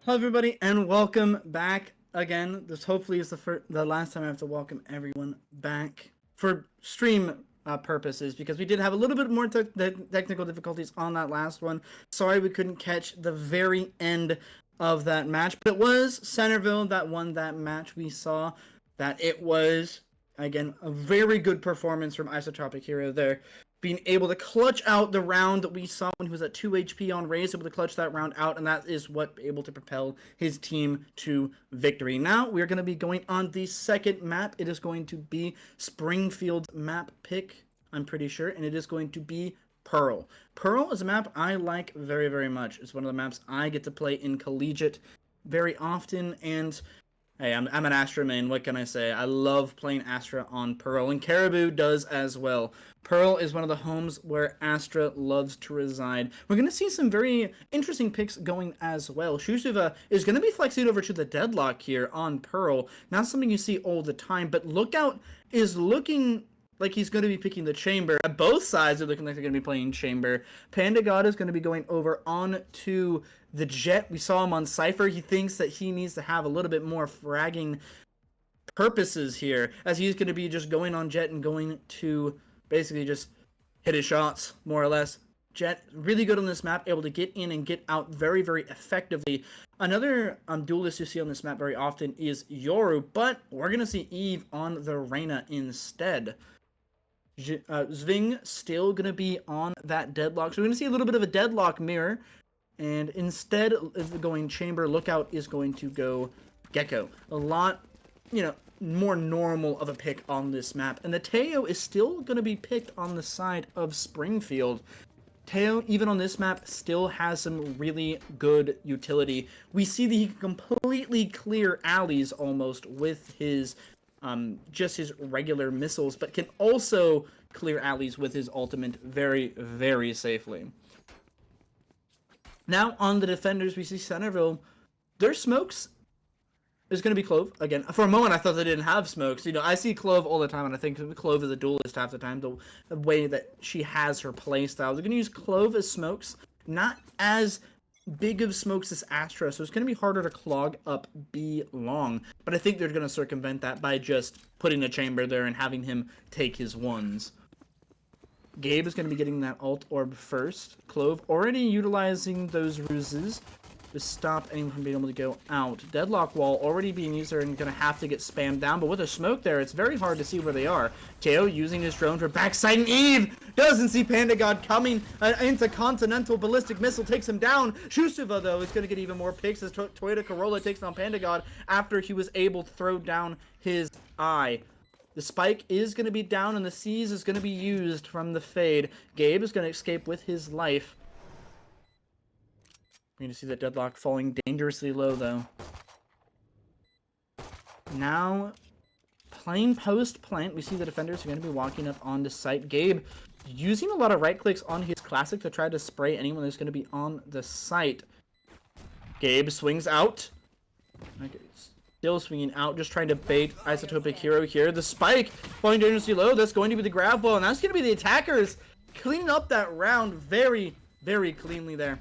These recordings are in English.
Hello, everybody, and welcome back again. This hopefully is the last time I have to welcome everyone back for stream purposes, because we did have a little bit more technical difficulties on that last one. Sorry we couldn't catch the very end of that match, but it was Centerville that won that match. We saw that it was, again, a very good performance from Isotropic Hero there, being able to clutch out the round that we saw when he was at 2 HP on Raze, able to clutch that round out, and that is what able to propel his team to victory. Now, we're going to be going on the second map. It is going to be Springfield's map pick, I'm pretty sure, and it is going to be Pearl. Pearl is a map I like very, very much. It's one of the maps I get to play in collegiate very often, and hey, I'm an Astra main, what can I say? I love playing Astra on Pearl, and Caribou does as well. Pearl is one of the homes where Astra loves to reside. We're going to see some very interesting picks going as well. Shusuva is going to be flexing over to the Deadlock here on Pearl. Not something you see all the time, but Lookout is looking like he's going to be picking the Chamber. Both sides are looking like they're going to be playing Chamber. Panda God is going to be going over on to the Jet. We saw him on Cypher. He thinks that he needs to have a little bit more fragging purposes here, as he's going to be just going on Jet and going to basically just hit his shots, more or less. Jet, really good on this map, able to get in and get out very, very effectively. Another duelist you see on this map very often is Yoru, but we're going to see Eve on the Reyna instead. Zving still going to be on that Deadlock. So we're going to see a little bit of a Deadlock mirror. And instead of going Chamber, Lookout is going to go Gecko. A lot, more normal of a pick on this map. And the Teo is still going to be picked on the side of Springfield. Teo, even on this map, still has some really good utility. We see that he can completely clear alleys almost with his just his regular missiles, but can also clear alleys with his ultimate very, very safely. Now on the defenders, we see Centerville. Their smokes is going to be Clove. Again, for a moment I thought they didn't have smokes. I see Clove all the time, and I think Clove is a duelist half the time, the way that she has her playstyle. They're going to use Clove as smokes, not as big of smokes as Astra, so it's going to be harder to clog up B long, but I think they're going to circumvent that by just putting a Chamber there and having him take his ones. Gabe is going to be getting that ult orb first. Clove already utilizing those ruses to stop anyone from being able to go out. Deadlock wall already being used there and going to have to get spammed down, but with a smoke there, it's very hard to see where they are. Teo using his drone for backside, and Eve doesn't see Panda God coming. Intercontinental ballistic missile takes him down. Shusuva, though, is going to get even more picks as Toyota Corolla takes on Panda God after he was able to throw down his eye. The spike is going to be down, and the seize is going to be used from the fade. Gabe is going to escape with his life. We're going to see that Deadlock falling dangerously low, though. Now, playing post-plant, we see the defenders are going to be walking up on the site. Gabe using a lot of right-clicks on his classic to try to spray anyone that's going to be on the site. Gabe swings out. Okay, still swinging out, just trying to bait Isotopic Hero here. The spike falling dangerously low. That's going to be the grab ball, and that's going to be the attackers cleaning up that round very, very cleanly there.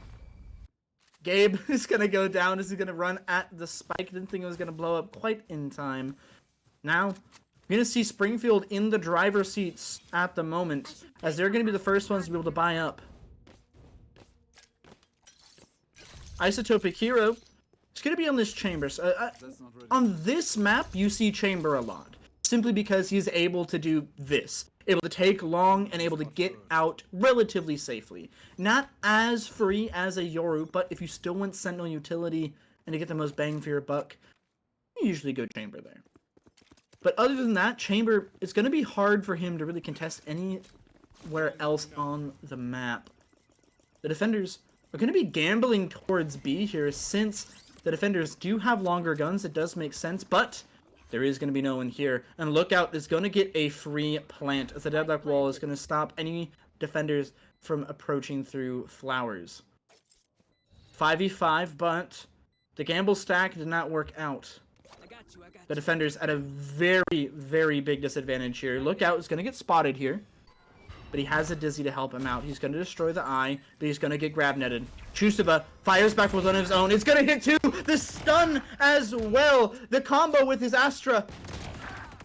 Gabe is going to go down as he's going to run at the spike. Didn't think it was going to blow up quite in time. Now, we're going to see Springfield in the driver's seats at the moment, as they're going to be the first ones to be able to buy up. Isotopic Hero is going to be on this Chamber. So, on this map, you see Chamber a lot, simply because he's able to do this. Able to take long and able to get out relatively safely. Not as free as a Yoru, but if you still want Sentinel utility and to get the most bang for your buck, you usually go Chamber there. But other than that, Chamber, it's going to be hard for him to really contest anywhere else on the map. The defenders are going to be gambling towards B here since the defenders do have longer guns. It does make sense, but there is going to be no one here. And Lookout is going to get a free plant as the deadlock wall is going to stop any defenders from approaching through flowers. 5v5, but the gamble stack did not work out. The defenders at a very, very big disadvantage here. Lookout is going to get spotted here, but he has a Dizzy to help him out. He's going to destroy the eye, but he's going to get grab netted. Chusuba fires back with one of his own. It's going to hit too. The stun as well. The combo with his Astra.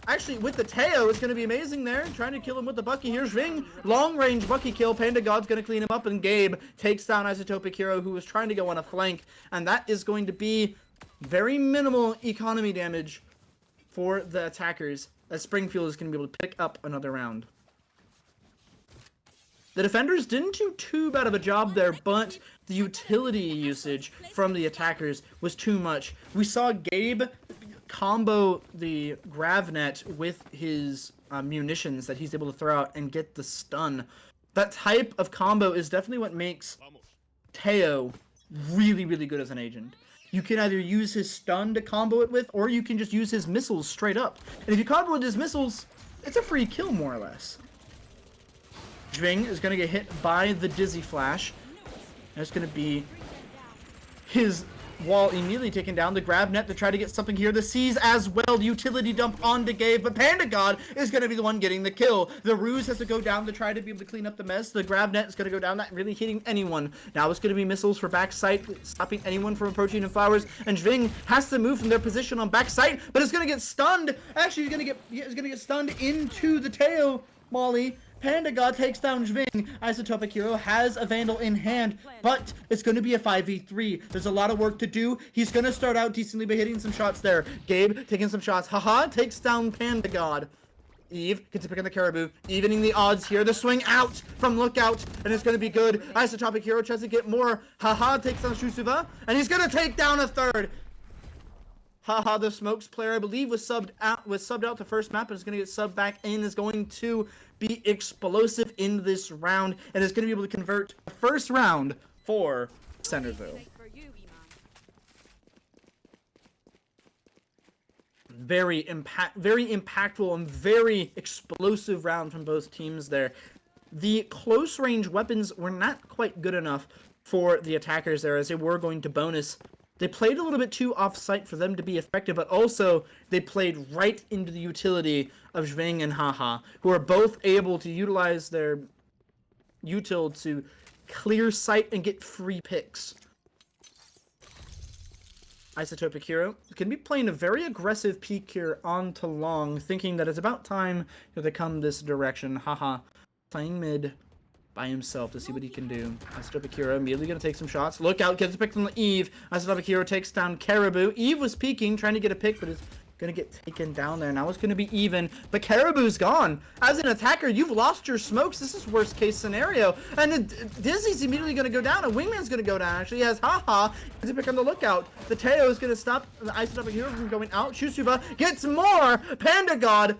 Actually, with the Teo, it's going to be amazing there. Trying to kill him with the Bucky here. Zwing, long-range Bucky kill. Panda God's going to clean him up, and Gabe takes down Isotopic Hero, who was trying to go on a flank. And that is going to be very minimal economy damage for the attackers, as Springfield is going to be able to pick up another round. The defenders didn't do too bad of a job there, but the utility usage from the attackers was too much. We saw Gabe combo the Gravnet with his munitions that he's able to throw out and get the stun. That type of combo is definitely what makes Teo really, really good as an agent. You can either use his stun to combo it with, or you can just use his missiles straight up. And if you combo with his missiles, it's a free kill, more or less. Zwing is going to get hit by the Dizzy Flash. There's going to be his wall immediately taken down. The grab net to try to get something here. The C's as well. Utility dump onto Gabe, but Panda God is going to be the one getting the kill. The Ruse has to go down to try to be able to clean up the mess. The grab net is going to go down, not really hitting anyone. Now it's going to be missiles for backside, stopping anyone from approaching in flowers. And Zwing has to move from their position on backside, but it's going to get stunned. Actually, he's going to get stunned into the tail, Molly. Panda God takes down Zwing. Isotopic Hero has a Vandal in hand, but it's going to be a 5v3. There's a lot of work to do. He's going to start out decently by hitting some shots there. Gabe taking some shots. Haha takes down Panda God. Eve gets a pick on the Caribou, evening the odds here. The swing out from Lookout, and it's going to be good. Isotopic Hero tries to get more. Haha takes down Shusuva, and he's going to take down a third. Haha, the Smokes player, I believe, was subbed out the first map, and is going to get subbed back in, is going to be explosive in this round, and is going to be able to convert the first round for Centerville. Very impactful and very explosive round from both teams there. The close range weapons were not quite good enough for the attackers there, as they were going to bonus. They played a little bit too off-site for them to be effective, but also they played right into the utility of Zwing and Haha, who are both able to utilize their util to clear sight and get free picks. Isotopic Hero can be playing a very aggressive peek here onto long, thinking that it's about time they come this direction. Haha, playing mid by himself to see what he can do. Isotopic Hero immediately going to take some shots. Lookout gets a pick from the Eve. Isotopic Hero takes down Caribou. Eve was peeking, trying to get a pick, but is going to get taken down there. Now it's going to be even, but Caribou's gone. As an attacker, you've lost your smokes. This is worst case scenario. And Dizzy's immediately going to go down, and Wingman's going to go down. Actually, he has Haha. Gets a pick on the Lookout. The Teo is going to stop the Isotopic Hero from going out. Shusuba gets more. Panda God.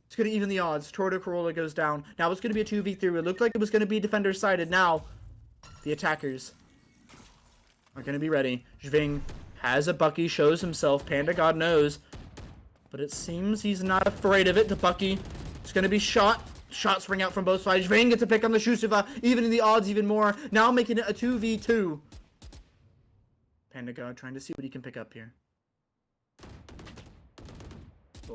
It's going to even the odds. Torto Corolla goes down. Now it's going to be a 2v3. It looked like it was going to be defender-sided. Now, the attackers are going to be ready. Zwing has a Bucky, shows himself. Panda God knows. But it seems he's not afraid of it. The Bucky is going to be shot. Shots ring out from both sides. Zwing gets a pick on the Shusuva, evening the odds even more. Now making it a 2v2. Panda God trying to see what he can pick up here.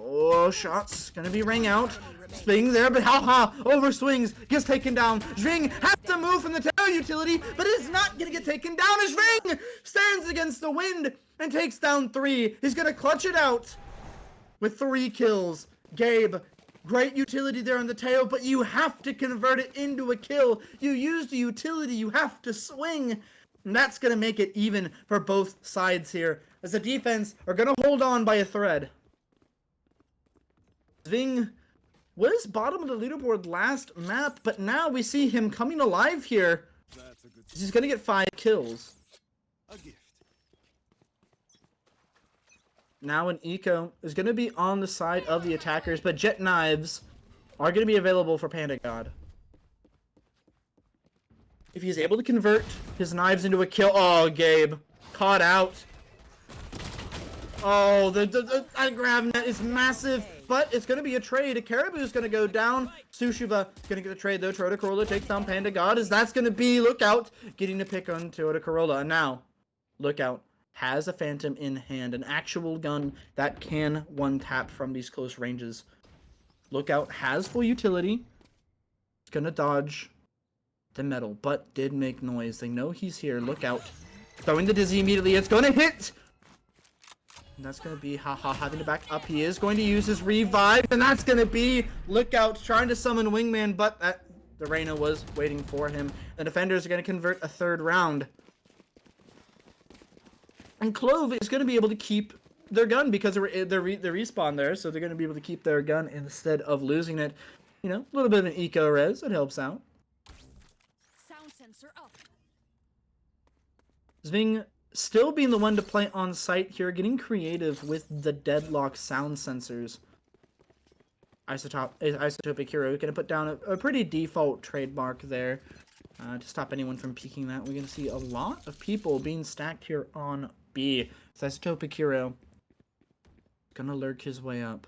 Oh, shots gonna be ring out. Swing there, but Haha overswings, gets taken down. Zwing has to move from the tail utility, but is not gonna get taken down as Zwing stands against the wind and takes down 3. He's gonna clutch it out with 3 kills. Gabe, great utility there on the tail, but you have to convert it into a kill. You use the utility, you have to swing. And that's gonna make it even for both sides here, as the defense are gonna hold on by a thread. Zwing was bottom of the leaderboard last map, but now we see him coming alive here. He's going to get 5 kills. A gift. Now an eco is going to be on the side of the attackers, but jet knives are going to be available for Panda God. If he's able to convert his knives into a kill... Oh, Gabe. Caught out. Oh, the grab net is massive, but it's going to be a trade. Caribou's going to go down. Sushiva going to get a trade, though. Toyota Corolla takes down Panda God, as that's going to be, look out, getting to pick on Toyota Corolla. And now, look out, has a Phantom in hand, an actual gun that can one-tap from these close ranges. Look out, has full utility. It's going to dodge the metal, but did make noise. They know he's here. Look out. Throwing the dizzy immediately. It's going to hit! And that's going to be Haha having to back up. He is going to use his revive, and that's going to be Lookout trying to summon Wingman, but the Reyna was waiting for him. The defenders are going to convert a third round. And Clove is going to be able to keep their gun because they're respawn there, so they're going to be able to keep their gun instead of losing it. You know, a little bit of an eco res, it helps out. Sound sensor up. Zving still being the one to play on site here, getting creative with the deadlock sound sensors. Isotopic Hero going to put down a pretty default trademark there to stop anyone from peeking that. We're going to see a lot of people being stacked here on B. It's Isotopic Hero going to lurk his way up.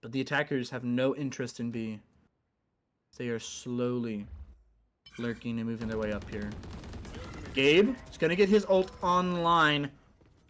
But the attackers have no interest in B. They are slowly lurking and moving their way up here. Gabe is going to get his ult online.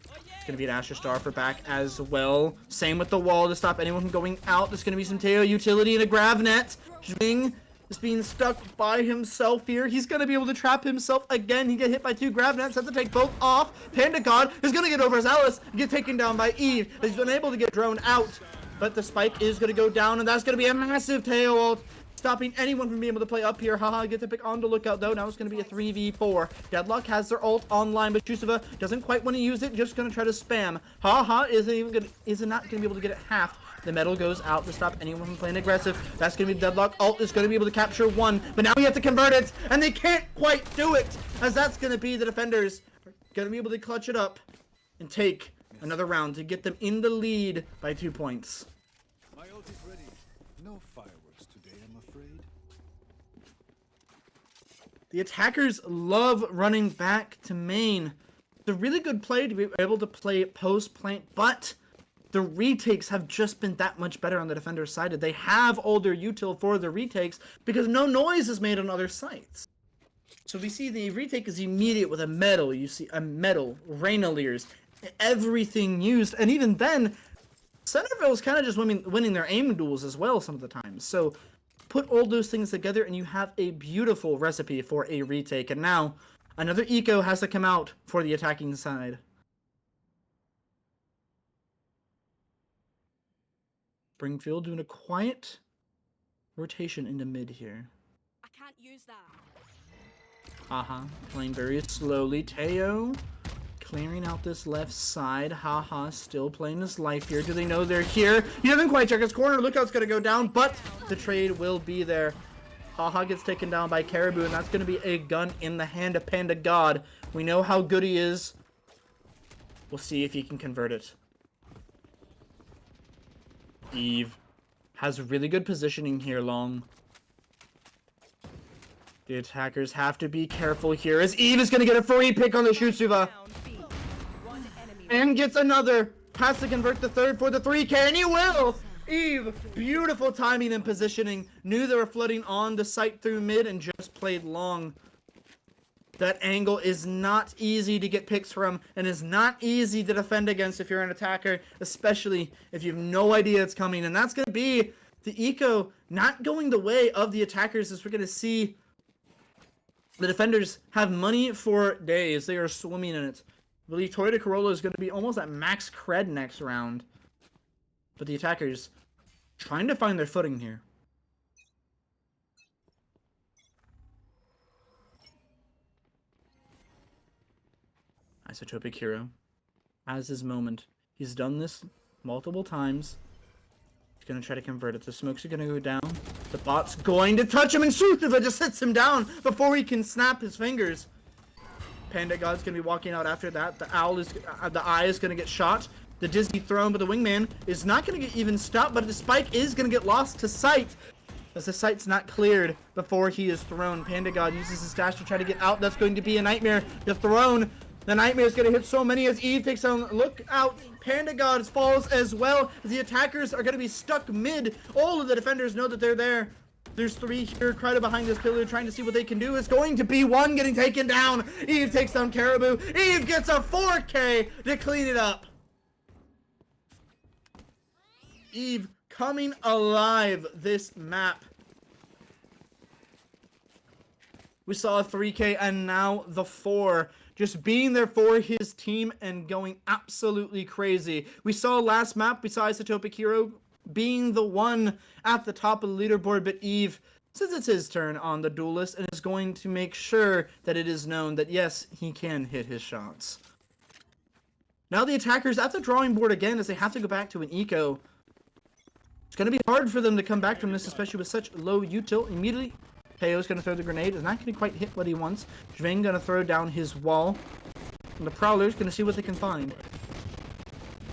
It's going to be an Asher Star for back as well. Same with the wall to stop anyone from going out. There's going to be some Teo utility and a grav net. Zwing is being stuck by himself here. He's going to be able to trap himself again. He get hit by 2 grav nets. Has to take both off. Panda God is going to get over his Alice and get taken down by Eve. He's been able to get drone out. But the spike is going to go down, and that's going to be a massive Teo ult, stopping anyone from being able to play up here. Haha, get to pick on the Lookout, though. Now it's going to be a 3v4. Deadlock has their ult online, but Shusova doesn't quite want to use it, just going to try to spam. Haha is not going to be able to get it half. The metal goes out to stop anyone from playing aggressive. That's going to be Deadlock. Ult is going to be able to capture 1, but now we have to convert it, and they can't quite do it, as that's going to be the defenders going to be able to clutch it up and take another round to get them in the lead by 2 points. My ult is ready. No fireworks today, I'm afraid. The attackers love running back to main. It's a really good play to be able to play post plant, but the retakes have just been that much better on the defender's side. They have older util for the retakes because no noise is made on other sites. So we see the retake is immediate with a metal. You see a metal, Rainaliers, everything used, and even then, Centerville is kind of just winning their aim duels as well some of the time. So put all those things together and you have a beautiful recipe for a retake. And now another eco has to come out for the attacking side. Springfield doing a quiet rotation into mid here. I can't use that. Haha, playing very slowly. Teo clearing out this left side. Haha still playing his life here. Do they know they're here? He doesn't quite check his corner. Lookout's going to go down, but the trade will be there. Haha gets taken down by Caribou, and that's going to be a gun in the hand of Panda God. We know how good he is. We'll see if he can convert it. Eve has really good positioning here, Long. The attackers have to be careful here, as Eve is going to get a free pick on the Shutsuva. And gets another. Has to convert the third for the 3K, and he will! Eve, beautiful timing and positioning. Knew they were flooding on the site through mid and just played long. That angle is not easy to get picks from, and is not easy to defend against if you're an attacker, especially if you have no idea it's coming. And that's going to be the eco not going the way of the attackers, as we're going to see the defenders have money for days. They are swimming in it. I believe Toyota Corolla is going to be almost at max cred next round. But the attackers trying to find their footing here. Isotopic Hero has his moment. He's done this multiple times. He's going to try to convert it. The smokes are going to go down. The bot's going to touch him, and Shutsuva just sits him down before he can snap his fingers. Panda God's gonna be walking out after that. The eye is gonna get shot. The Dizzy thrown, but the Wingman is not gonna get even stopped, but the spike is gonna get lost to sight. As the sight's not cleared before he is thrown. Panda God uses his dash to try to get out. That's going to be a nightmare. The thrown. The nightmare is going to hit so many as Eve takes down. Look out. Panda God falls as well. The attackers are going to be stuck mid. All of the defenders know that they're there. There's 3 here. Kryta behind this pillar trying to see what they can do. It's going to be 1 getting taken down. Eve takes down Caribou. Eve gets a 4K to clean it up. Eve coming alive this map. We saw a 3K and now the 4 just being there for his team and going absolutely crazy. We saw last map, we saw Isotopic Hero being the one at the top of the leaderboard, but Eve, since it's his turn on the duelist, and is going to make sure that it is known that yes, he can hit his shots. Now the attackers at the drawing board again as they have to go back to an eco. It's going to be hard for them to come back from this, especially with such low util. Immediately, Teo's going to throw the grenade. It's not going to quite hit what he wants. Jving going to throw down his wall. And the Prowler's going to see what they can find.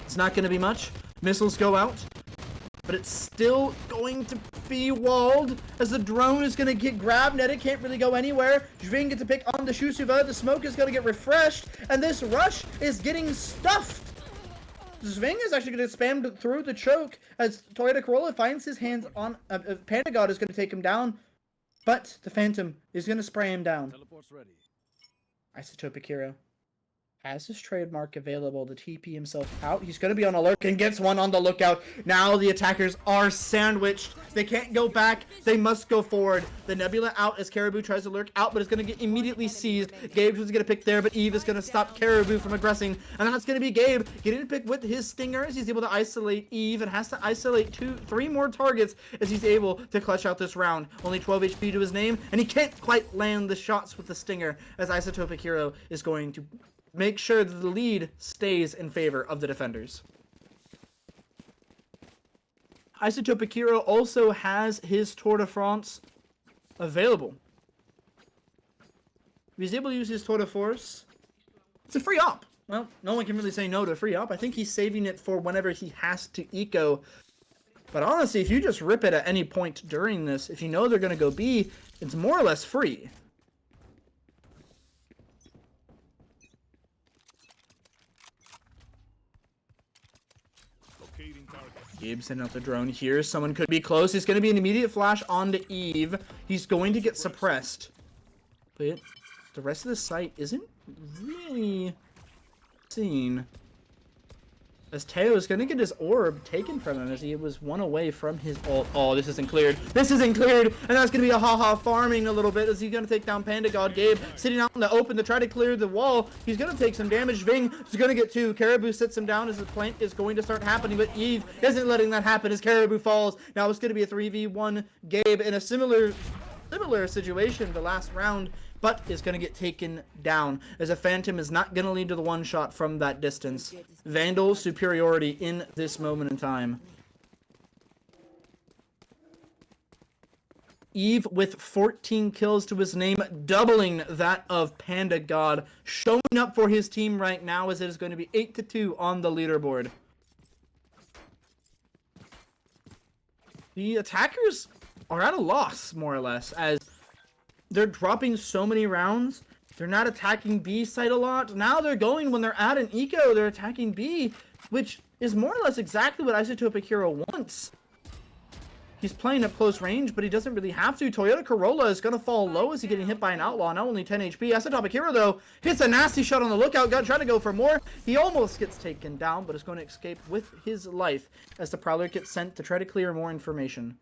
It's not going to be much. Missiles go out. But it's still going to be walled as the drone is going to get grabbed. It can't really go anywhere. Jving gets to pick on the Shusuva. The smoke is going to get refreshed. And this rush is getting stuffed. Jving is actually going to spam through the choke as Toyota Corolla finds his hands on Panda God is going to take him down, but the Phantom is going to spray him down. Teleport's ready. Isotopic Hero has his trademark available to TP himself out. He's going to be on alert and gets one on the lookout. Now the attackers are sandwiched. They can't go back. They must go forward. The Nebula out as Caribou tries to lurk out, but it's going to get immediately seized. Gabe was going to pick there, but Eve is going to stop Caribou from aggressing. And that's going to be Gabe getting to pick with his stinger as he's able to isolate Eve and has to isolate 3 more targets as he's able to clutch out this round. Only 12 HP to his name, and he can't quite land the shots with the stinger as Isotopic Hero is going to make sure that the lead stays in favor of the defenders. Isotopic Hero also has his Tour de France available. If he's able to use his Tour de Force, it's a free op. Well, no one can really say no to a free op. I think he's saving it for whenever he has to eco. But honestly, if you just rip it at any point during this, if you know they're going to go B, it's more or less free. Gabe sending out the drone here. Someone could be close. It's going to be an immediate flash onto Eve. He's going to get suppressed. But the rest of the site isn't really seen. As Teo is going to get his orb taken from him as he was 1 away from his ult. Oh, this isn't cleared. This isn't cleared. And that's going to be a haha farming a little bit as he's going to take down Panda God. Gabe sitting out in the open to try to clear the wall. He's going to take some damage. Ving is going to get 2. Caribou sits him down as the plant is going to start happening. But Eve isn't letting that happen as Caribou falls. Now it's going to be a 3v1 Gabe in a similar situation the last round, but is going to get taken down as a Phantom is not going to lead to the one shot from that distance. Vandal superiority in this moment in time. Eve with 14 kills to his name, doubling that of Panda God, showing up for his team right now as it is going to be 8-2 on the leaderboard. The attackers are at a loss, more or less, as they're dropping so many rounds. They're not attacking B site a lot. Now they're going, when they're at an eco, they're attacking B, which is more or less exactly what Isotopic Hero wants. He's playing up close range, but he doesn't really have to. Toyota Corolla is going to fall low as he's getting hit by an outlaw. Now only 10 HP. Isotopic Hero, though, hits a nasty shot on the lookout. Got trying to go for more. He almost gets taken down, but is going to escape with his life as the Prowler gets sent to try to clear more information.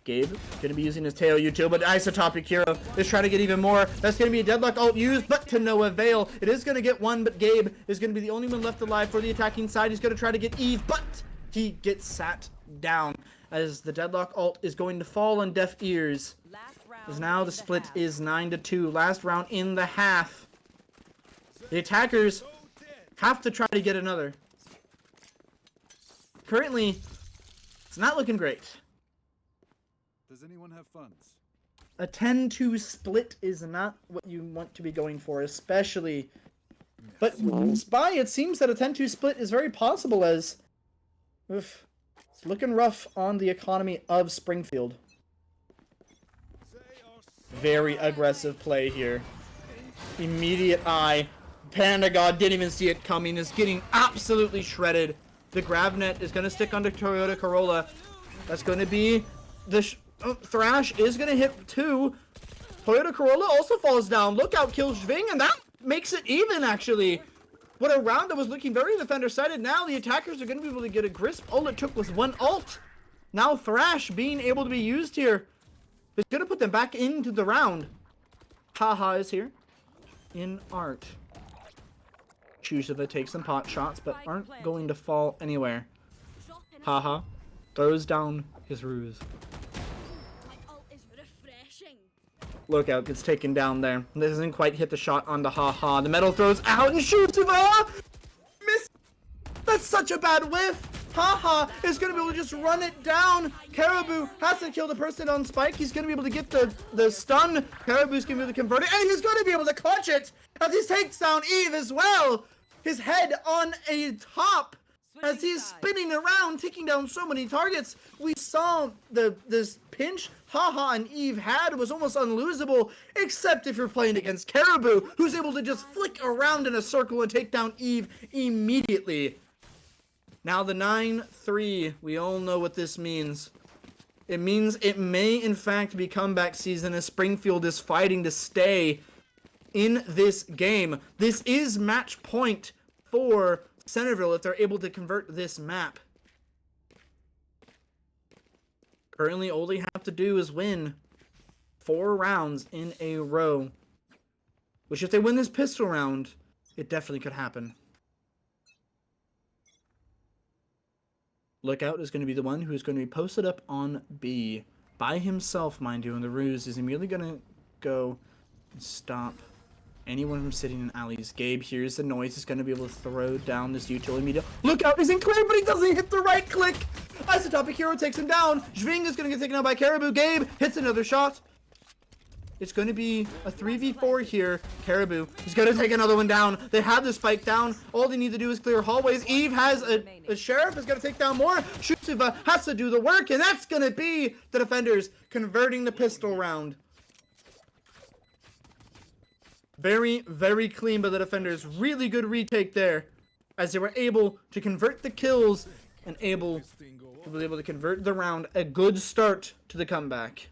Gabe going to be using his Teo util, but Isotopic Hero is trying to get even more. That's going to be a deadlock ult used, but to no avail. It is going to get 1, but Gabe is going to be the only one left alive for the attacking side. He's going to try to get Eve, but he gets sat down as the deadlock ult is going to fall on deaf ears. As now the split is 9-2. Last round in the half. The attackers have to try to get another. Currently, it's not looking great. Does anyone have funds? A 10-2 split is not what you want to be going for, especially... But Spy, it seems that a 10-2 split is very possible as... Oof, it's looking rough on the economy of Springfield. Very aggressive play here. Immediate eye. Panda God didn't even see it coming. Is getting absolutely shredded. The grab net is going to stick onto Toyota Corolla. That's going to be... the Thrash is going to hit 2. Toyota Corolla also falls down. Lookout kills Sving, and that makes it even, actually. What a round that was looking very defender-sided. Now the attackers are going to be able to get a grasp. All it took was one ult. Now Thrash being able to be used here is going to put them back into the round. Haha is here in art. Chusova takes some pot shots, but aren't going to fall anywhere. Haha throws down his ruse. Lookout gets taken down there. This doesn't quite hit the shot on the Haha. The metal throws out and Chusova! Miss! That's such a bad whiff! Haha is going to be able to just run it down. Caribou has to kill the person on Spike. He's going to be able to get the stun. Caribou's going to be able to convert it. And he's going to be able to clutch it as he takes down Eve as well. His head on a top as he's spinning around, taking down so many targets. We saw this pinch Haha and Eve had was almost unlosable, except if you're playing against Caribou, who's able to just flick around in a circle and take down Eve immediately. Now the 9-3, we all know what this means. It means it may in fact be comeback season as Springfield is fighting to stay in this game. This is match point for Centerville if they're able to convert this map. Currently, all they have to do is win 4 rounds in a row. Which, if they win this pistol round, it definitely could happen. Lookout is going to be the one who is going to be posted up on B. By himself, mind you, and the ruse is immediately going to go and stop anyone from sitting in alleys. Gabe hears the noise. He's going to be able to throw down this utility media. Lookout is in clear, but he doesn't hit the right click. Isotopic Hero takes him down. Sving is going to get taken out by Caribou. Gabe hits another shot. It's going to be a 3v4 here. Caribou is going to take another one down. They have the spike down. All they need to do is clear hallways. Eve has a sheriff is going to take down more. Shutsiva has to do the work, and that's going to be the defenders converting the pistol round. Very, very clean by the defenders. Really good retake there, as they were able to convert the kills and able to convert the round. A good start to the comeback.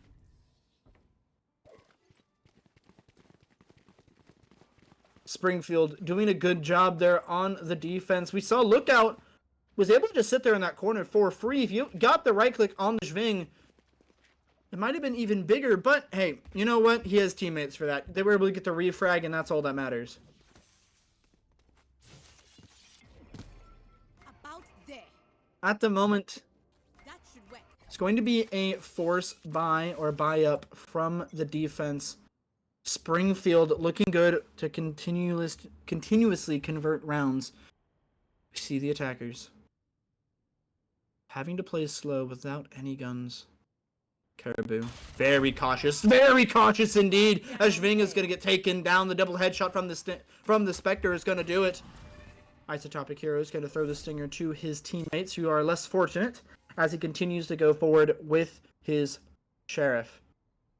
Springfield doing a good job there on the defense. We saw Lookout was able to just sit there in that corner for free. If you got the right click on the Sving, it might have been even bigger, but hey, you know what? He has teammates for that. They were able to get the refrag, and that's all that matters. About there. At the moment, That should work. it's going to be a force buy or buy up from the defense. Springfield looking good to continuously convert rounds. We see the attackers having to play slow without any guns. Caribou, very cautious indeed. Sving is going to get taken down. The double headshot from the Spectre is going to do it. Isotopic Hero is going to throw the stinger to his teammates, who are less fortunate, as he continues to go forward with his sheriff.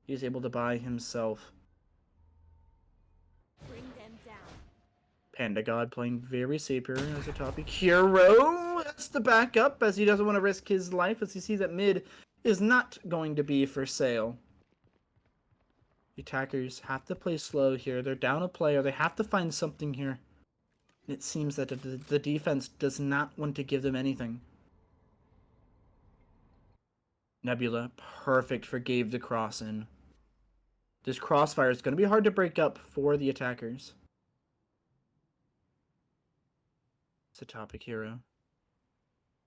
He is able to buy himself. Bring them down. Panda God playing very safer as a topic hero. That's the backup, as he doesn't want to risk his life, as he sees that mid is not going to be for sale. The attackers have to play slow here. They're down a player. They have to find something here. And it seems that the defense does not want to give them anything. Nebula, perfect for Gabe to cross in. This crossfire is going to be hard to break up for the attackers. It's a topic hero.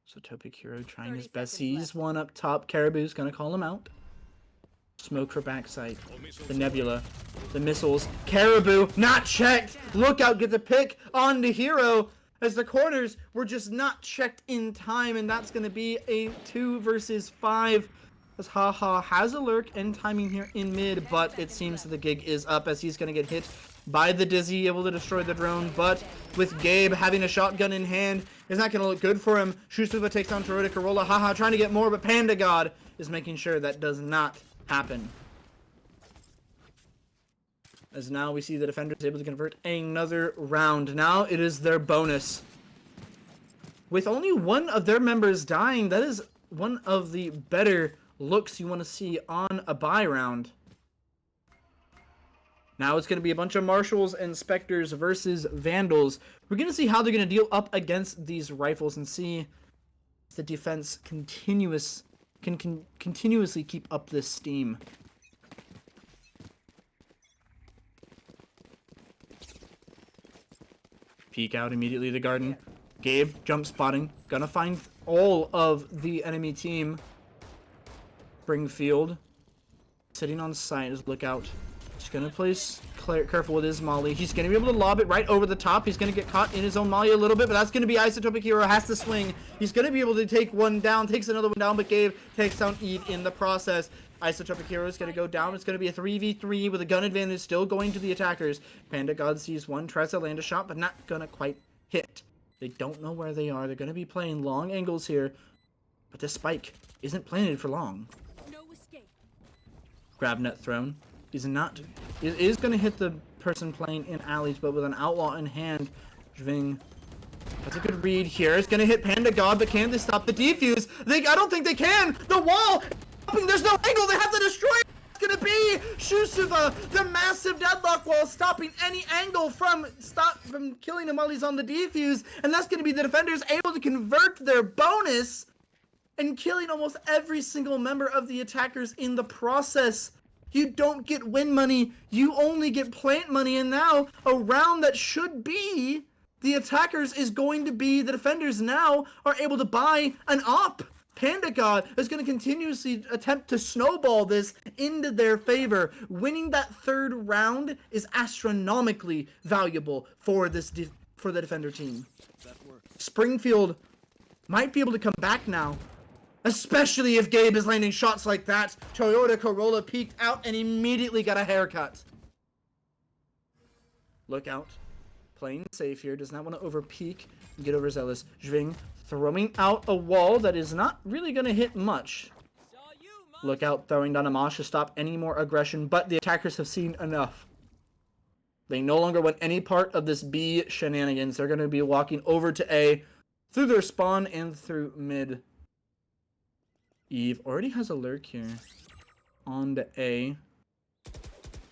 So Topic Hero trying his best. Sees one up top. Caribou's going to call him out. Smoke for backside. The Nebula. The missiles. Caribou not checked. Lookout gets a pick on the hero as the corners were just not checked in time. And that's going to be a 2 versus 5. as Haha has a lurk and timing here in mid, but it seems that the gig is up as he's going to get hit by the Dizzy, able to destroy the drone, but with Gabe having a shotgun in hand, is not going to look good for him. Shusuva takes down Toyota Corolla. Haha trying to get more, but Panda God is making sure that does not happen. As now we see the defenders able to convert another round. Now it is their bonus. With only one of their members dying, that is one of the better looks you want to see on a buy round. Now it's going to be a bunch of Marshals and Spectres versus Vandals. We're going to see how they're going to deal up against these rifles and see if the defense can continuously keep up this steam. Peek out immediately the garden. Gabe jump spotting. Gonna find all of the enemy team. Springfield sitting on site as lookout. He's gonna place careful with his molly. He's gonna be able to lob it right over the top. He's gonna get caught in his own molly a little bit, but that's gonna be Isotopic Hero has to swing. He's gonna be able to take one down, takes another one down, but Gabe takes down Eve in the process. Isotopic Hero is gonna go down. It's gonna be a 3v3 with a gun advantage still going to the attackers. Panda God sees one, tries to land a shot, but not gonna quite hit. They don't know where they are. They're gonna be playing long angles here, but this spike isn't planted for long. No escape. Grab net thrown. He's not. It is going to hit the person playing in alleys, but with an outlaw in hand. Jving. That's a good read here. It's going to hit Panda God, but can they stop the defuse? I don't think they can. The wall. There's no angle. They have to destroy it. It's going to be Shusuva, the massive deadlock wall, stopping any angle from killing him while he's on the defuse. And that's going to be the defenders able to convert their bonus and killing almost every single member of the attackers in the process. You don't get win money, you only get plant money, and now a round that should be the attackers is going to be the defenders now are able to buy an op. Panda God is going to continuously attempt to snowball this into their favor. Winning that third round is astronomically valuable for for the defender team. Springfield might be able to come back now. Especially if Gabe is landing shots like that. Toyota Corolla peeked out and immediately got a haircut. Look out. Playing safe here. Does not want to over peek and get overzealous. Jving throwing out a wall that is not really going to hit much. Look out. Throwing down a mosh to stop any more aggression. But the attackers have seen enough. They no longer want any part of this B shenanigans. They're going to be walking over to A through their spawn and through mid. Eve already has a lurk here. On to A.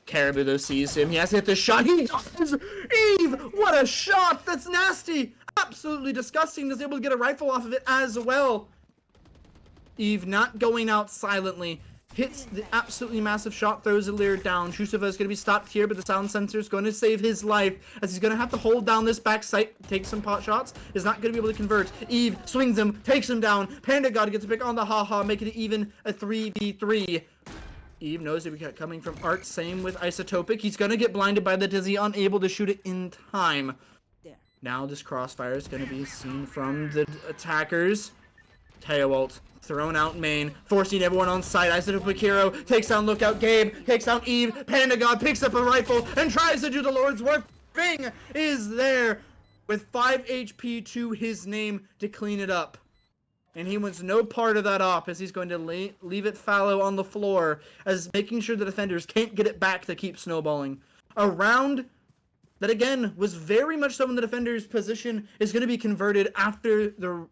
Caribou though sees him. He has to hit the shot. He does! Eve! What a shot! That's nasty! Absolutely disgusting. Is able to get a rifle off of it as well. Eve not going out silently. Hits the absolutely massive shot, throws the Lear down. Shusuva is going to be stopped here, but the sound sensor is going to save his life as he's going to have to hold down this back sight, take some pot shots. Is not going to be able to convert. Eve swings him, takes him down. Panda God gets a pick on the Haha, making it even a 3v3. Eve knows that we got coming from Art. Same with Isotopic. He's going to get blinded by the Dizzy, unable to shoot it in time. Now this crossfire is going to be seen from the attackers. Teowalt thrown out main, forcing everyone on site. Isotopic Hero takes down Lookout. Gabe takes down Eve. Panda God picks up a rifle and tries to do the Lord's work. Bing is there with 5 HP to his name to clean it up. And he wants no part of that op as he's going to leave it fallow on the floor as making sure the defenders can't get it back to keep snowballing. A round that, again, was very much so in the defender's position is going to be converted after the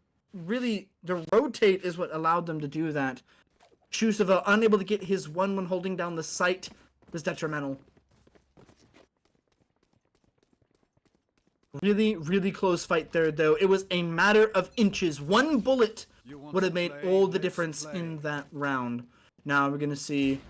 rotate is what allowed them to do that. Shusuva unable to get his 1-1 holding down the site was detrimental. Really, really close fight there, though. It was a matter of inches. One bullet would have made all the difference in that round. Now we're going to see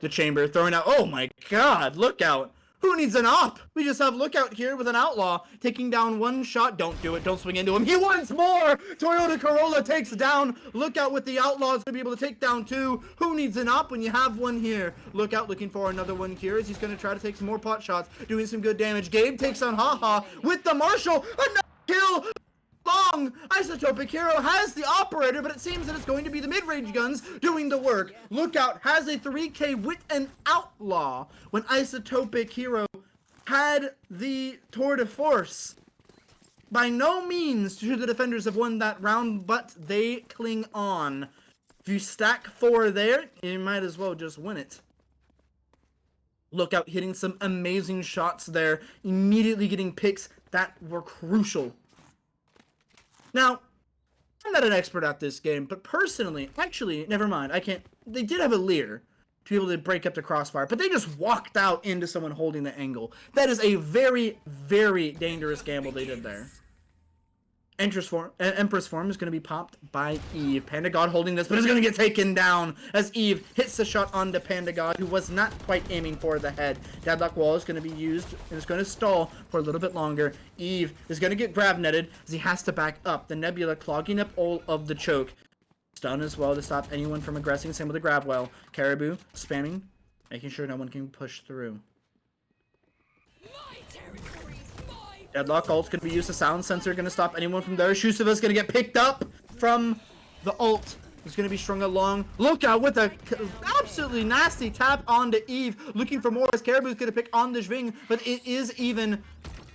the chamber throwing out. Oh my god, Lookout. Who needs an op? We just have Lookout here with an outlaw taking down one shot. Don't do it. Don't swing into him. He wants more. Toyota Corolla takes down Lookout with the outlaws to be able to take down 2. Who needs an op when you have one here? Lookout looking for another one here as he's going to try to take some more pot shots, doing some good damage. Gabe takes on Haha with the Marshal. Another kill. wrong! Isotopic Hero has the operator, but it seems that it's going to be the mid-range guns doing the work. Lookout has a 3K with an outlaw when Isotopic Hero had the tour de force. By no means should the defenders have won that round, but they cling on. If you stack 4 there, you might as well just win it. Lookout hitting some amazing shots there, immediately getting picks that were crucial. Now, I'm not an expert at this game, but personally, actually, never mind, I can't, they did have a Lear to be able to break up the crossfire, but they just walked out into someone holding the angle. That is a very, very dangerous gamble they did there. Empress form is going to be popped by Eve. Panda God holding this, but is going to get taken down as Eve hits the shot onto Panda God, who was not quite aiming for the head. Deadlock Wall is going to be used, and it's going to stall for a little bit longer. Eve is going to get grab netted as he has to back up. The Nebula clogging up all of the choke. Stun as well to stop anyone from aggressing. Same with the grab well. Caribou spamming, making sure no one can push through. Deadlock ult's gonna be used. The sound sensor gonna stop anyone from there. Shusuva's gonna get picked up from the ult. He's gonna be strung along. Lookout with a absolutely nasty tap onto Eve. Looking for more as Caribou's gonna pick on the Zwing, but it is even.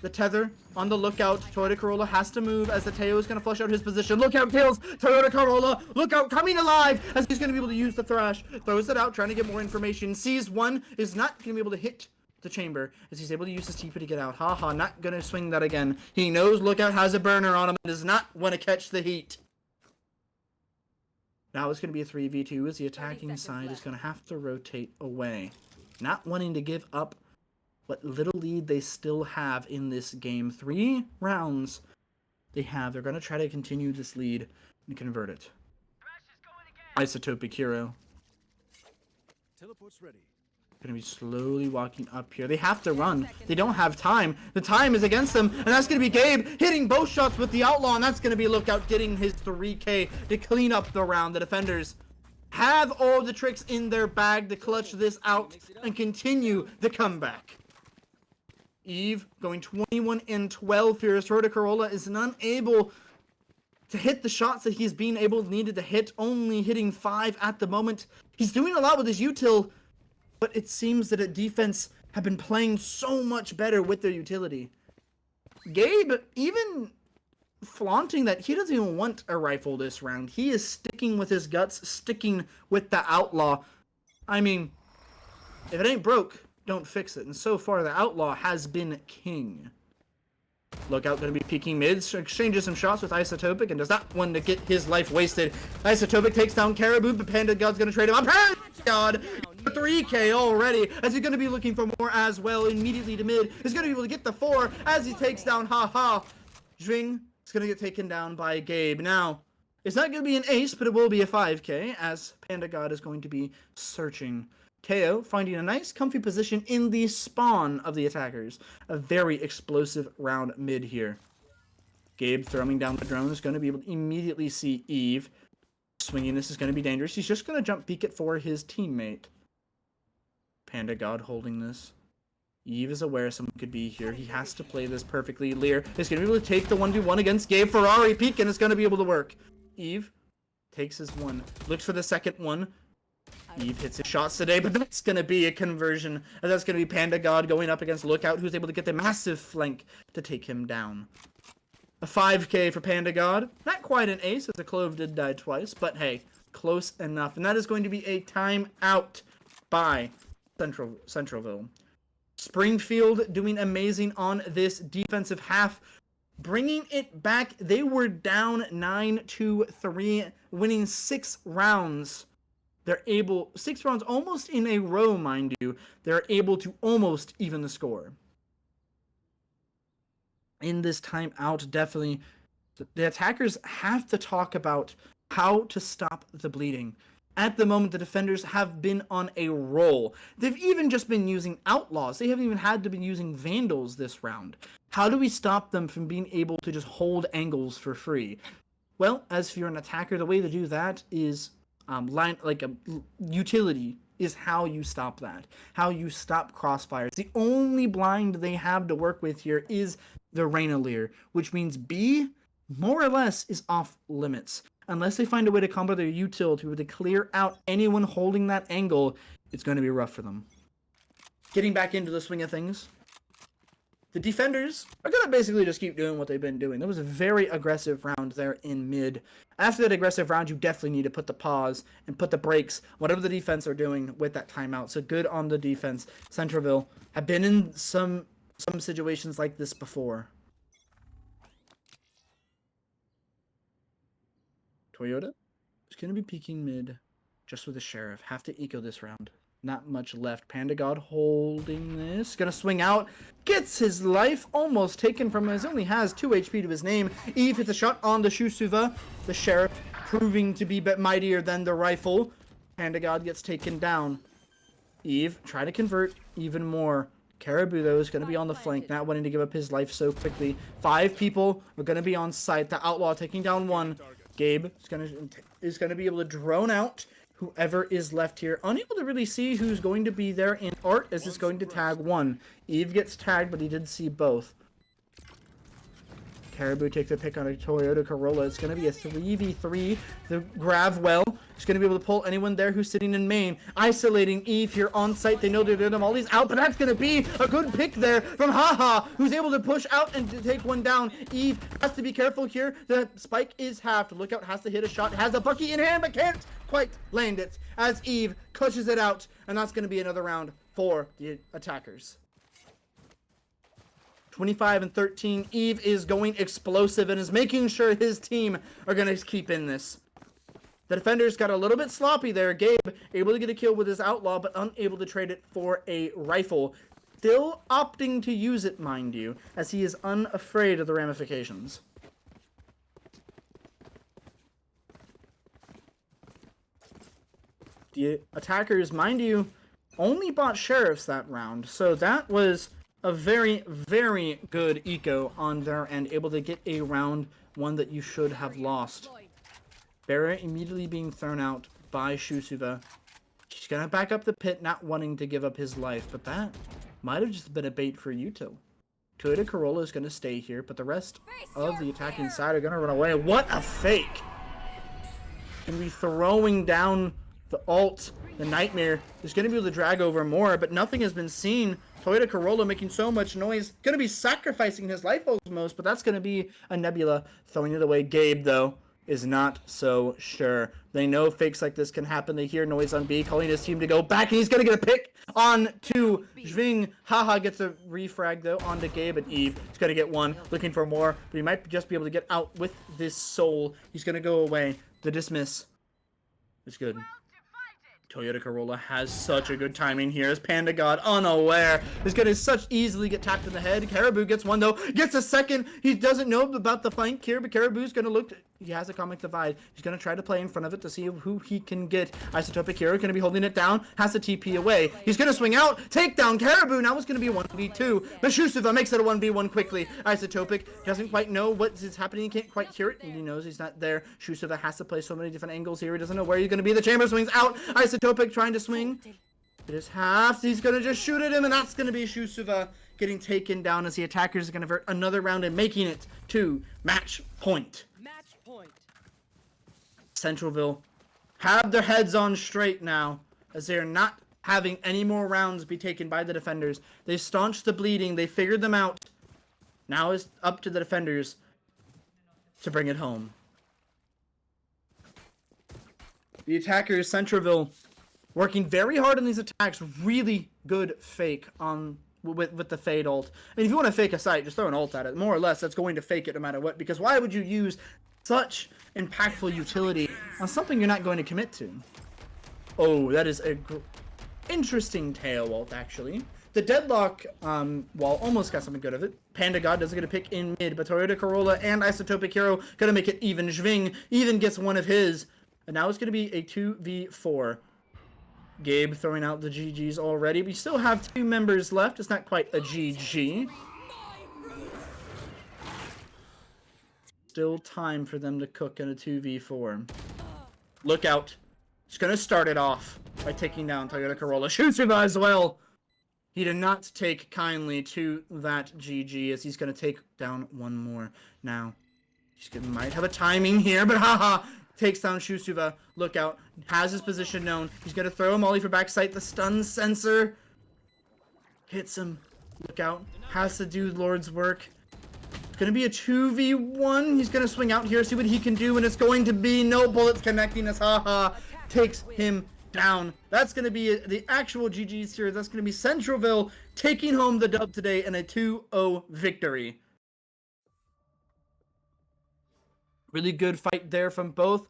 The tether on the lookout. Toyota Corolla has to move as the Teo is going to flush out his position. Lookout kills Toyota Corolla. Lookout coming alive as he's going to be able to use the Thrash. Throws it out, trying to get more information. Sees one, is not going to be able to hit the chamber as he's able to use his TP to get out. Haha, not going to swing that again. He knows Lookout has a burner on him and does not want to catch the heat. Now it's going to be a 3v2 as the attacking side is going to have to rotate away. Not wanting to give up what little lead they still have in this game. 3 rounds they have. They're going to try to continue this lead and convert it. Isotopic Hero. Teleport's ready. Going to be slowly walking up here. They have to run. They don't have time. The time is against them, and that's going to be Gabe hitting both shots with the Outlaw, and that's going to be Lookout getting his 3K to clean up the round. The defenders have all the tricks in their bag to clutch this out and continue the comeback. Eve going 21 and 12 here as Toyota Corolla is unable to hit the shots that he's being needed to hit, only hitting 5 at the moment. He's doing a lot with his util, but it seems that at defense have been playing so much better with their utility. Gabe even flaunting that he doesn't even want a rifle this round. He is sticking with his guts, sticking with the Outlaw. I mean, if it ain't broke, don't fix it. And so far, the Outlaw has been king. Lookout going to be peeking mid, exchanges some shots with Isotopic and does not want to get his life wasted. Isotopic takes down Caribou, but Panda God's going to trade him up. Panda God, 3K already, as he's going to be looking for more as well. Immediately to mid, he's going to be able to get the 4 as he takes down Haha. Zwing is going to get taken down by Gabe. Now, it's not going to be an ace, but it will be a 5K as Panda God is going to be searching. Teo finding a nice comfy position in the spawn of the attackers. A very explosive round mid here. Gabe throwing down the drone is going to be able to immediately see Eve. Swinging this is going to be dangerous. He's just going to jump peek it for his teammate. Panda God holding this. Eve is aware someone could be here. He has to play this perfectly. Lear is going to be able to take the 1v1 against Gabe. Ferrari peek and it's going to be able to work. Eve takes his one. Looks for the second one. Eve hits his shots today, but that's going to be a conversion. And that's going to be Panda God going up against Lookout, who's able to get the massive flank to take him down. A 5K for Panda God. Not quite an ace, as the Clove did die twice, but hey, close enough. And that is going to be a timeout by Centerville. Springfield doing amazing on this defensive half. Bringing it back, they were down 9-3, winning 6 rounds. They're able, 6 rounds almost in a row, mind you, they're able to almost even the score. In this timeout, definitely, the attackers have to talk about how to stop the bleeding. At the moment, the defenders have been on a roll. They've even just been using outlaws. They haven't even had to be using vandals this round. How do we stop them from being able to just hold angles for free? Well, as if you're an attacker, the way to do that is like a utility is how you stop that. How you stop crossfires. The only blind they have to work with here is the Rainaleer, which means B, more or less is off limits. Unless they find a way to combo their util to be able to clear out anyone holding that angle, it's going to be rough for them. Getting back into the swing of things, the defenders are going to basically just keep doing what they've been doing. That was a very aggressive round there in mid. After that aggressive round, you definitely need to put the pause and put the brakes, whatever the defense are doing with that timeout. So good on the defense. Centerville have been in some situations like this before. Toyota is going to be peeking mid just with the Sheriff. Have to eco this round. Not much left. Panda God holding this. Gonna swing out. Gets his life almost taken from him. He only has 2 HP to his name. Eve hits a shot on the Shusuva. The Sheriff proving to be mightier than the rifle. Panda God gets taken down. Eve try to convert even more. Caribou, though, is going to be on the flank, not wanting to give up his life so quickly. 5 people are going to be on site. The Outlaw taking down 1. Gabe is going to be able to drone out whoever is left here. Unable to really see who's going to be there in Art as it's going to tag 1. Eve gets tagged, but he did see both. Caribou takes a pick on a Toyota Corolla. It's going to be a 3v3. The Gravwell is going to be able to pull anyone there who's sitting in main. Isolating Eve here on site. They know they're doing them all these out, but that's going to be a good pick there from Haha, who's able to push out and to take one down. Eve has to be careful here. The spike is halved. Lookout has to hit a shot. Has a Bucky in hand, but can't quite land it as Eve clutches it out. And that's going to be another round for the attackers. 25 and 13. Eve is going explosive and is making sure his team are going to keep in this. The defenders got a little bit sloppy there. Gabe able to get a kill with his Outlaw, but unable to trade it for a rifle. Still opting to use it, mind you, as he is unafraid of the ramifications. The attackers, mind you, only bought Sheriffs that round, so that was a very, very good eco on their end, able to get a round, one that you should have lost. Barrett immediately being thrown out by Shusuva. He's gonna back up the pit, not wanting to give up his life, but that might have just been a bait for Yuto. Toyota Corolla is gonna stay here, but the rest of the attacking side are gonna run away. What a fake! Gonna be throwing down the ult. The Nightmare is gonna be able to drag over more, but nothing has been seen. Toyota Corolla making so much noise. Going to be sacrificing his life almost, but that's going to be a Nebula throwing it away. Gabe, though, is not so sure. They know fakes like this can happen. They hear noise on B, calling his team to go back, and he's going to get a pick on to Zwing. Haha gets a refrag, though, onto Gabe, and Eve is going to get one, looking for more, but he might just be able to get out with this soul. He's going to go away. The dismiss is good. Toyota Corolla has such a good timing here as Panda God, unaware, is going to such easily get tapped in the head. Caribou gets one, though. Gets a second. He doesn't know about the flank here, but Caribou's going to look. He has a comic divide. He's going to try to play in front of it to see who he can get. Isotopic Hero going to be holding it down. Has to TP away. He's going to swing out. Take down Caribou. Now it's going to be a 1v2. But Shusuva makes it a 1v1 quickly. Isotopic doesn't quite know what is happening. He can't quite hear it. And he knows he's not there. Shusuva has to play so many different angles here. He doesn't know where he's going to be. The chamber swings out. Isotopic trying to swing. It is half. He's going to just shoot at him. And that's going to be Shusuva getting taken down as the attackers are going to vert another round and making it to match point. Centerville have their heads on straight now, as they are not having any more rounds be taken by the defenders. They staunched the bleeding. They figured them out. Now it's up to the defenders to bring it home. The attackers, Centerville, working very hard on these attacks. Really good fake on with the fade ult. I mean, if you want to fake a site, just throw an ult at it. More or less, that's going to fake it no matter what. Because why would you use such impactful utility on something you're not going to commit to? Oh, that is a interesting tail ult, actually. The Deadlock wall almost got something good of it. Panda God doesn't get a pick in mid, but Toyota Corolla and Isotopic Hero gonna make it even. Zwing even gets one of his. And now it's gonna be a 2v4. Gabe throwing out the GGs already. We still have 2 members left. It's not quite a GG. Still time for them to cook in a 2v4. Look out. He's going to start it off by taking down Toyota Corolla. Shoots him as well. He did not take kindly to that GG as he's going to take down one more now. might have a timing here, but haha. Takes down Shusuva. Look out. Has his position known. He's going to throw a molly for backside. The stun sensor hits him. Look out. Has to do Lord's work. It's going to be a 2v1. He's going to swing out here, see what he can do, and it's going to be no bullets connecting us. Haha. Takes him down. That's going to be the actual GG's here. That's going to be Centerville taking home the dub today in a 2-0 victory. Really good fight there from both.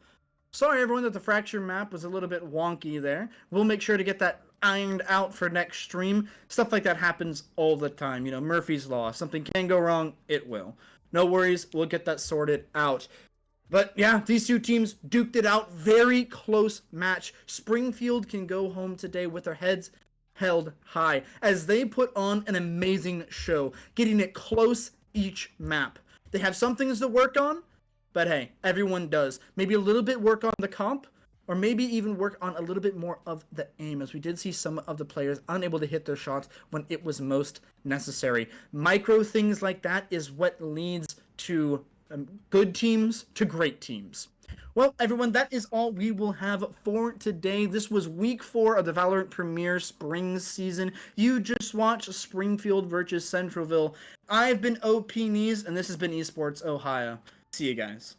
Sorry, everyone, that the fracture map was a little bit wonky there. We'll make sure to get that ironed out for next stream. Stuff like that happens all the time. You know, Murphy's Law. If something can go wrong, it will. No worries. We'll get that sorted out. But yeah, these two teams duked it out. Very close match. Springfield can go home today with their heads held high as they put on an amazing show, getting it close each map. They have some things to work on, but hey, everyone does. Maybe a little bit work on the comp, or maybe even work on a little bit more of the aim, as we did see some of the players unable to hit their shots when it was most necessary. Micro things like that is what leads to good teams to great teams. Well, everyone, that is all we will have for today. This was week 4 of the Valorant Premier Spring season. You just watched Springfield versus Centerville. I've been OP Knees, and this has been Esports Ohio. See you guys.